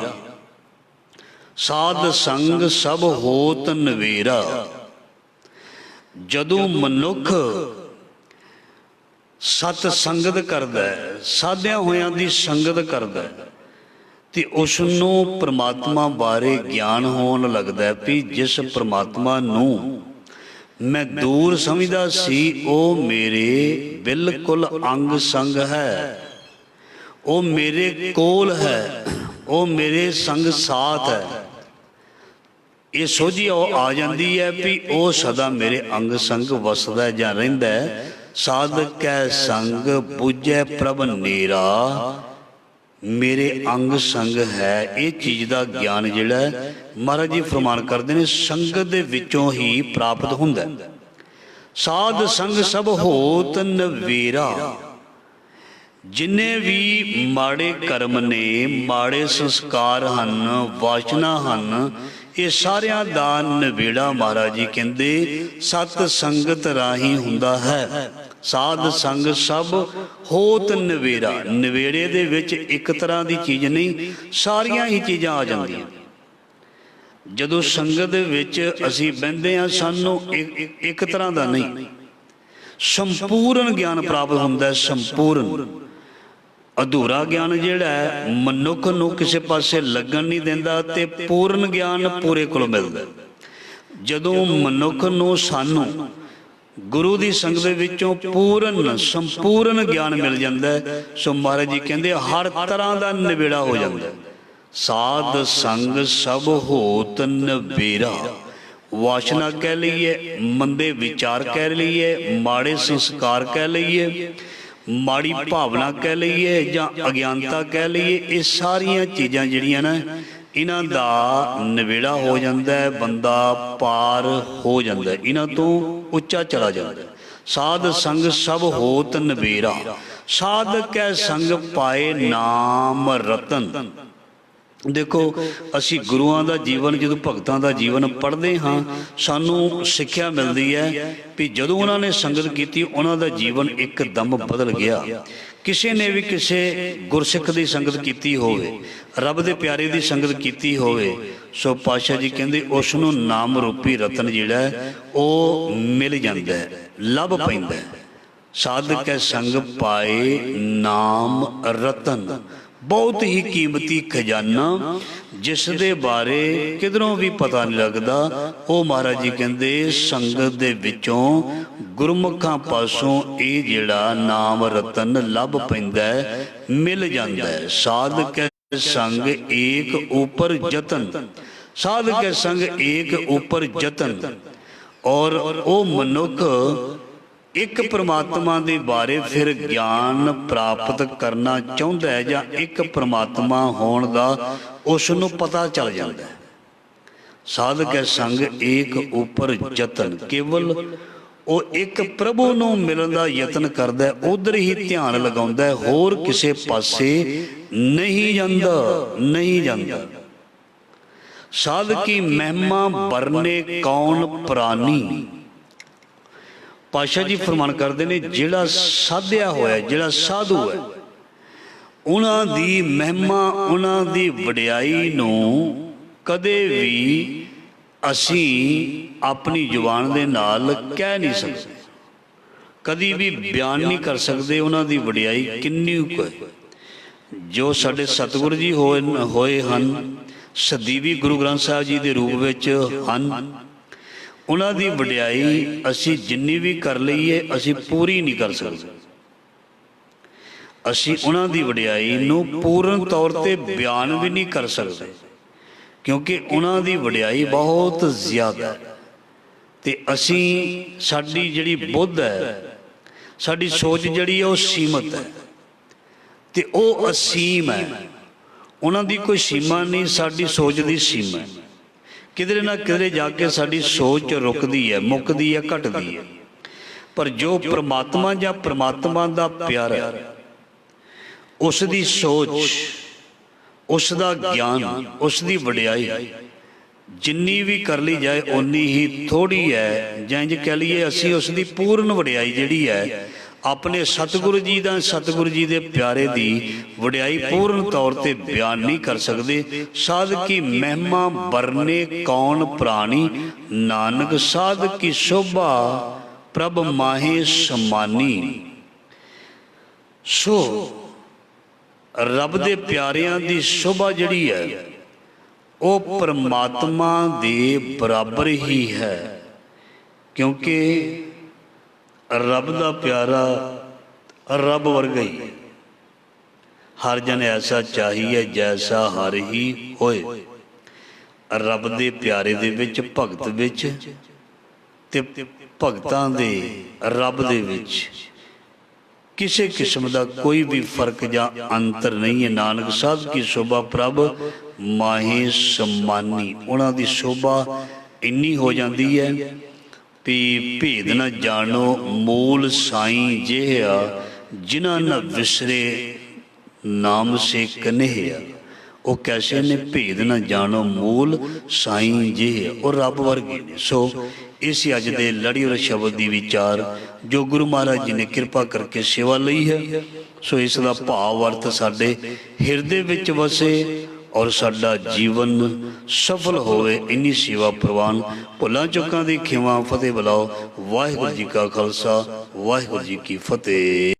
ਸਾਧ ਸੰਗ ਸਭ ਹੋਤ ਨਵੇਰਾ। ਜਦੋਂ ਮਨੁੱਖ ਸਤ ਸੰਗਤ ਕਰਦਾ ਹੈ, ਸਾਧਿਆਂ ਹੋਇਆਂ ਦੀ ਸੰਗਤ ਕਰਦਾ ਹੈ, ਤੇ ਉਸ ਨੂੰ ਪ੍ਰਮਾਤਮਾ ਬਾਰੇ ਗਿਆਨ ਹੋਣ ਲੱਗਦਾ ਵੀ ਜਿਸ ਪ੍ਰਮਾਤਮਾ ਨੂੰ ਮੈਂ ਦੂਰ ਸਮਝਦਾ ਸੀ ਉਹ ਮੇਰੇ ਬਿਲਕੁਲ ਅੰਗ ਸੰਗ ਹੈ, ਉਹ ਮੇਰੇ ਕੋਲ ਹੈ, ਉਹ ਮੇਰੇ ਸੰਗ ਸਾਥ ਹੈ। ਇਹ ਸੋਝੀ ਉਹ ਆ ਜਾਂਦੀ ਹੈ ਵੀ ਉਹ ਸਦਾ ਮੇਰੇ ਅੰਗ ਸੰਗ ਵਸਦਾ ਜਾਂ ਰਹਿੰਦਾ ਹੈ। ਸਾਧ ਕੈ ਸੰਗ ਬੁਝੈ ਪ੍ਰਭ ਨੇਰਾ, ਮੇਰੇ ਅੰਗ ਸੰਗ ਹੈ। ਇਹ ਚੀਜ਼ ਦਾ ਗਿਆਨ ਜਿਹੜਾ ਮਹਾਰਾਜ ਜੀ ਫਰਮਾਨ ਕਰਦੇ ਨੇ ਸੰਗਤ ਦੇ ਵਿੱਚੋਂ ਹੀ ਪ੍ਰਾਪਤ ਹੁੰਦਾ। ਸਾਧ ਸੰਗ ਸਭ ਹੋਤ ਨਵੇਰਾ। ਜਿੰਨੇ ਵੀ ਮਾੜੇ ਕਰਮ ਨੇ, ਮਾੜੇ ਸੰਸਕਾਰ ਹਨ, ਵਾਸ਼ਨਾ ਹਨ, ਇਹ ਸਾਰਿਆਂ ਦਾ ਨਵੇੜਾ ਮਹਾਰਾਜ ਜੀ ਕਹਿੰਦੇ ਸਤ ਸੰਗਤ ਰਾਹੀਂ ਹੁੰਦਾ ਹੈ। ਸਾਧ ਸੰਗ ਸਭ ਹੋਤ ਨਵੇਰਾ। ਨਵੇੜੇ ਦੇ ਵਿੱਚ ਇੱਕ ਤਰ੍ਹਾਂ ਦੀ ਚੀਜ਼ ਨਹੀਂ, ਸਾਰੀਆਂ ਹੀ ਚੀਜ਼ਾਂ ਆ ਜਾਂਦੀਆਂ। ਜਦੋਂ ਸੰਗਤ ਦੇ ਵਿੱਚ ਅਸੀਂ ਬਹਿੰਦੇ ਹਾਂ, ਸਾਨੂੰ ਇੱਕ ਤਰ੍ਹਾਂ ਦਾ ਨਹੀਂ, ਸੰਪੂਰਨ ਗਿਆਨ ਪ੍ਰਾਪਤ ਹੁੰਦਾ ਹੈ। ਸੰਪੂਰਨ। ਅਧੂਰਾ ਗਿਆਨ ਜਿਹੜਾ ਹੈ ਮਨੁੱਖ ਨੂੰ ਕਿਸੇ ਪਾਸੇ ਲੱਗਣ ਨਹੀਂ ਦਿੰਦਾ, ਤੇ ਪੂਰਨ ਗਿਆਨ ਪੂਰੇ ਕੋਲੋਂ ਮਿਲਦਾ। ਜਦੋਂ ਮਨੁੱਖ ਨੂੰ, ਸਾਨੂੰ ਗੁਰੂ ਦੀ ਸੰਗਤ ਦੇ ਵਿੱਚੋਂ ਪੂਰਨ ਸੰਪੂਰਨ ਗਿਆਨ ਮਿਲ ਜਾਂਦਾ ਹੈ, ਸੋ ਮਹਾਰਾਜ ਜੀ ਕਹਿੰਦੇ ਹਰ ਤਰ੍ਹਾਂ ਦਾ ਨਿਬੇੜਾ ਹੋ ਜਾਂਦਾ। ਸਾਧ ਸੰਗ ਸਭ ਹੋਤ ਨਵੇਰਾ। ਵਾਸ਼ਨਾ ਕਹਿ ਲਈਏ, ਮੰਦੇ ਵਿਚਾਰ ਕਹਿ ਲਈਏ, ਮਾੜੇ ਸੰਸਕਾਰ ਕਹਿ ਲਈਏ, ਮਾੜੀ ਭਾਵਨਾ ਕਹਿ ਲਈਏ ਜਾਂ ਅਗਿਆਨਤਾ ਕਹਿ ਲਈਏ, ਇਹ ਸਾਰੀਆਂ ਚੀਜ਼ਾਂ ਜਿਹੜੀਆਂ ਨਾ ਇਹਨਾਂ ਦਾ ਨਿਬੇੜਾ ਹੋ ਜਾਂਦਾ ਹੈ। ਬੰਦਾ ਪਾਰ ਹੋ ਜਾਂਦਾ, ਇਹਨਾਂ ਤੋਂ ਉੱਚਾ ਚਲਾ ਜਾਂਦਾ। ਸਾਧ ਸੰਗ ਸਭ ਹੋਤ ਨਵੇਰਾ। ਸਾਧ ਕੈ ਸੰਗ ਪਾਏ ਨਾਮ ਰਤਨ। ਦੇਖੋ, ਅਸੀਂ ਗੁਰੂਆਂ ਦਾ ਜੀਵਨ, ਜਦੋਂ ਭਗਤਾਂ ਦਾ ਜੀਵਨ ਪੜ੍ਹਦੇ ਹਾਂ, ਸਾਨੂੰ ਸਿੱਖਿਆ ਮਿਲਦੀ ਹੈ ਵੀ ਜਦੋਂ ਉਹਨਾਂ ਨੇ ਸੰਗਤ ਕੀਤੀ, ਉਹਨਾਂ ਦਾ ਜੀਵਨ ਇੱਕਦਮ ਬਦਲ ਗਿਆ। ਕਿਸੇ ਨੇ ਵੀ ਕਿਸੇ ਗੁਰਸਿੱਖ ਦੀ ਸੰਗਤ ਕੀਤੀ ਹੋਵੇ, ਰੱਬ ਦੇ ਪਿਆਰੇ ਦੀ ਸੰਗਤ ਕੀਤੀ ਹੋਵੇ, ਸੋ ਪਾਤਸ਼ਾਹ ਜੀ ਕਹਿੰਦੇ ਉਸ ਨੂੰ ਨਾਮ ਰੂਪੀ ਰਤਨ ਜਿਹੜਾ ਹੈ ਉਹ ਮਿਲ ਜਾਂਦਾ ਹੈ, ਲੱਭ ਪੈਂਦਾ ਹੈ। ਸਾਧ ਕੈ ਸੰਗ ਪਾਏ ਨਾਮ ਰਤਨ। ਬਹੁਤ ਹੀ ਕੀਮਤੀ ਖਜ਼ਾਨਾ, ਜਿਸ ਦੇ ਬਾਰੇ ਕਿਧਰੋਂ ਵੀ ਪਤਾ ਨਹੀਂ ਲੱਗਦਾ, ਉਹ ਮਹਾਰਾਜ ਜੀ ਕਹਿੰਦੇ ਸੰਗਤ ਦੇ ਵਿੱਚੋਂ ਗੁਰਮੁਖਾਂ ਪਾਸੋਂ ਇਹ ਜਿਹੜਾ ਨਾਮ ਰਤਨ ਲੱਭ ਪੈਂਦਾ ਹੈ, ਮਿਲ ਜਾਂਦਾ ਹੈ। ਸਾਧ ਕੈ ਸੰਗ ਏਕ ਉਪਰ ਜਤਨ। ਸਾਧ ਕੈ ਸੰਗ ਏਕ ਉਪਰ ਜਤਨ। ਔਰ ਉਹ ਮਨੁੱਖ ਇੱਕ ਪ੍ਰਮਾਤਮਾ ਦੇ ਬਾਰੇ ਫਿਰ ਗਿਆਨ ਪ੍ਰਾਪਤ ਕਰਨਾ ਚਾਹੁੰਦਾ ਹੈ, ਜਾਂ ਇੱਕ ਪ੍ਰਮਾਤਮਾ ਹੋਣ ਦਾ ਉਸ ਨੂੰ ਪਤਾ ਚੱਲ ਜਾਂਦਾ ਹੈ। ਸਾਧ ਕੈ ਸੰਗ ਏਕ ਉਪਰ ਜਤਨ। ਕੇਵਲ ਉਹ ਇੱਕ ਪ੍ਰਭੂ ਨੂੰ ਮਿਲਣ ਦਾ ਯਤਨ ਕਰਦਾ, ਉਧਰ ਹੀ ਧਿਆਨ ਲਗਾਉਂਦਾ, ਹੋਰ ਕਿਸੇ ਪਾਸੇ ਨਹੀਂ ਜਾਂਦਾ। ਸਾਧ ਕੀ ਮਹਿਮਾ ਵਰਨੇ ਕੌਣ ਪ੍ਰਾਨੀ। ਪਾਤਸ਼ਾਹ ਜੀ ਫਰਮਾਨ ਕਰਦੇ ਨੇ ਜਿਹੜਾ ਸਾਧਿਆ ਹੋਇਆ, ਜਿਹੜਾ ਸਾਧੂ ਹੈ, ਉਹਨਾਂ ਦੀ ਮਹਿਮਾ, ਉਹਨਾਂ ਦੀ ਵਡਿਆਈ ਨੂੰ ਕਦੇ ਵੀ ਅਸੀਂ ਆਪਣੀ ਜ਼ੁਬਾਨ ਦੇ ਨਾਲ ਕਹਿ ਨਹੀਂ ਸਕਦੇ, ਕਦੀ ਵੀ ਬਿਆਨ ਨਹੀਂ ਕਰ ਸਕਦੇ ਉਹਨਾਂ ਦੀ ਵਡਿਆਈ ਕਿੰਨੀ ਕੁ ਹੈ। ਜੋ ਸਾਡੇ ਸਤਿਗੁਰੂ ਜੀ ਹੋਏ ਹਨ, ਸਦੀਵੀ ਗੁਰੂ ਗ੍ਰੰਥ ਸਾਹਿਬ ਜੀ ਦੇ ਰੂਪ ਵਿੱਚ ਹਨ, ਉਹਨਾਂ ਦੀ ਵਡਿਆਈ ਅਸੀਂ ਜਿੰਨੀ ਵੀ ਕਰ ਲਈਏ ਅਸੀਂ ਪੂਰੀ ਨਹੀਂ ਕਰ ਸਕਦੇ। ਅਸੀਂ ਉਹਨਾਂ ਦੀ ਵਡਿਆਈ ਨੂੰ ਪੂਰਨ ਤੌਰ ਤੇ ਬਿਆਨ ਵੀ ਨਹੀਂ ਕਰ ਸਕਦੇ, ਕਿਉਂਕਿ ਉਹਨਾਂ ਦੀ ਵਡਿਆਈ ਬਹੁਤ ਜ਼ਿਆਦਾ ਹੈ। ਤੇ ਅਸੀਂ, ਸਾਡੀ ਜਿਹੜੀ ਬੁੱਧ ਹੈ, ਸਾਡੀ ਸੋਚ ਜਿਹੜੀ ਹੈ ਉਹ ਸੀਮਤ ਹੈ, ਤੇ ਉਹ ਅਸੀਮ ਹੈ। ਉਹਨਾਂ ਦੀ ਕੋਈ ਸੀਮਾ ਨਹੀਂ, ਸਾਡੀ ਸੋਚ ਦੀ ਸੀਮਾ ਹੈ। ਕਿਧਰੇ ਨਾ ਕਿਧਰੇ ਜਾ ਕੇ ਸਾਡੀ ਸੋਚ ਰੁਕਦੀ ਹੈ, ਮੁੱਕਦੀ ਹੈ, ਘਟਦੀ ਹੈ। ਪਰ ਜੋ ਪ੍ਰਮਾਤਮਾ ਜਾਂ ਪ੍ਰਮਾਤਮਾ ਦਾ ਪਿਆਰਾ, ਉਸ ਦੀ ਸੋਚ, ਉਸ ਦਾ ਗਿਆਨ, ਉਸ ਦੀ ਵਡਿਆਈ ਜਿੰਨੀ ਵੀ ਕਰ ਲਈ ਜਾਏ ਓਨੀ ਹੀ ਥੋੜ੍ਹੀ ਹੈ। ਜਾਂ ਇੰਝ ਕਹਿ ਲਈਏ, ਅਸੀਂ ਉਸ ਦੀ ਪੂਰਨ ਵਡਿਆਈ ਜਿਹੜੀ ਹੈ ਆਪਣੇ ਸਤਿਗੁਰੂ ਜੀ ਦਾ, ਸਤਿਗੁਰੂ ਜੀ ਦੇ ਪਿਆਰੇ ਦੀ ਵਡਿਆਈ ਪੂਰਨ ਤੌਰ ਤੇ ਬਿਆਨ ਨਹੀਂ ਕਰ ਸਕਦੇ। ਸਾਧ ਕੀ ਮਹਿਮਾ ਵਰਨੇ ਕੌਣ ਪ੍ਰਾਣੀ, ਨਾਨਕ ਸਾਧ ਕੀ ਸ਼ੋਭਾ ਪ੍ਰਭ ਮਾਹੇ ਸਮਾਨੀ। ਸੋ ਰੱਬ ਦੇ ਪਿਆਰਿਆਂ ਦੀ ਸ਼ੋਭਾ ਜਿਹੜੀ ਹੈ ਉਹ ਪਰਮਾਤਮਾ ਦੇ ਬਰਾਬਰ ਹੀ ਹੈ, ਕਿਉਂਕਿ ਰੱਬ ਦਾ ਪਿਆਰਾ ਰੱਬ ਵਰਗਾ ਹੀ ਹੈ। ਹਰ ਜਨ ਐਸਾ ਚਾਹੀਏ ਜੈਸਾ ਹਰ ਹੀ ਹੋਏ। ਰੱਬ ਦੇ ਪਿਆਰੇ ਦੇ ਵਿੱਚ, ਭਗਤ ਵਿੱਚ ਤੇ ਭਗਤਾਂ ਦੇ ਰੱਬ ਦੇ ਵਿੱਚ ਕਿਸੇ ਕਿਸਮ ਦਾ ਕੋਈ ਵੀ ਫਰਕ ਜਾਂ ਅੰਤਰ ਨਹੀਂ ਹੈ। ਨਾਨਕ ਸਾਧ ਕੀ ਸ਼ੋਭਾ ਪ੍ਰਭ ਮਾਹੇ ਸਮਾਨੀ। ਉਹਨਾਂ ਦੀ ਸ਼ੋਭਾ ਇੰਨੀ ਹੋ ਜਾਂਦੀ ਹੈ ਵੀ ਭੇਦ ਨਾ ਜਾਣੋ ਮੂਲ ਸਾਈਂ ਜਿਹਾ, ਜਿਨ੍ਹਾਂ ਨਾ ਵਿਸਰੇ ਨਾਮ ਸੇ ਕਨਹਿਆ। ਉਹ ਕੈਸੇ ਨੇ? ਭੇਦ ਨਾ ਜਾਣੋ ਮੂਲ ਸਾਈਂ ਜਿਹਾ, ਉਹ ਰੱਬ ਵਰਗੇ ਨੇ। ਸੋ ਇਸ ਅੱਜ ਦੇ ਲੜੀ ਔਰ ਸ਼ਬਦ ਦੀ ਵਿਚਾਰ ਜੋ ਗੁਰੂ ਮਹਾਰਾਜ ਜੀ ਨੇ ਕਿਰਪਾ ਕਰਕੇ ਸੇਵਾ ਲਈ ਹੈ, ਸੋ ਇਸ ਦਾ ਭਾਵ ਅਰਥ ਸਾਡੇ ਹਿਰਦੇ ਵਿੱਚ ਵਸੇ ਔਰ ਸਾਡਾ ਜੀਵਨ ਸਫਲ ਹੋਵੇ। ਇੰਨੀ ਸੇਵਾ ਪ੍ਰਵਾਨ। ਭੁੱਲਾਂ ਚੁੱਕਾਂ ਦੀ ਖਿਮਾ ਫਤਿਹ ਬੁਲਾਓ। ਵਾਹਿਗੁਰੂ ਜੀ ਕਾ ਖਾਲਸਾ, ਵਾਹਿਗੁਰੂ ਜੀ ਕੀ ਫਤਿਹ।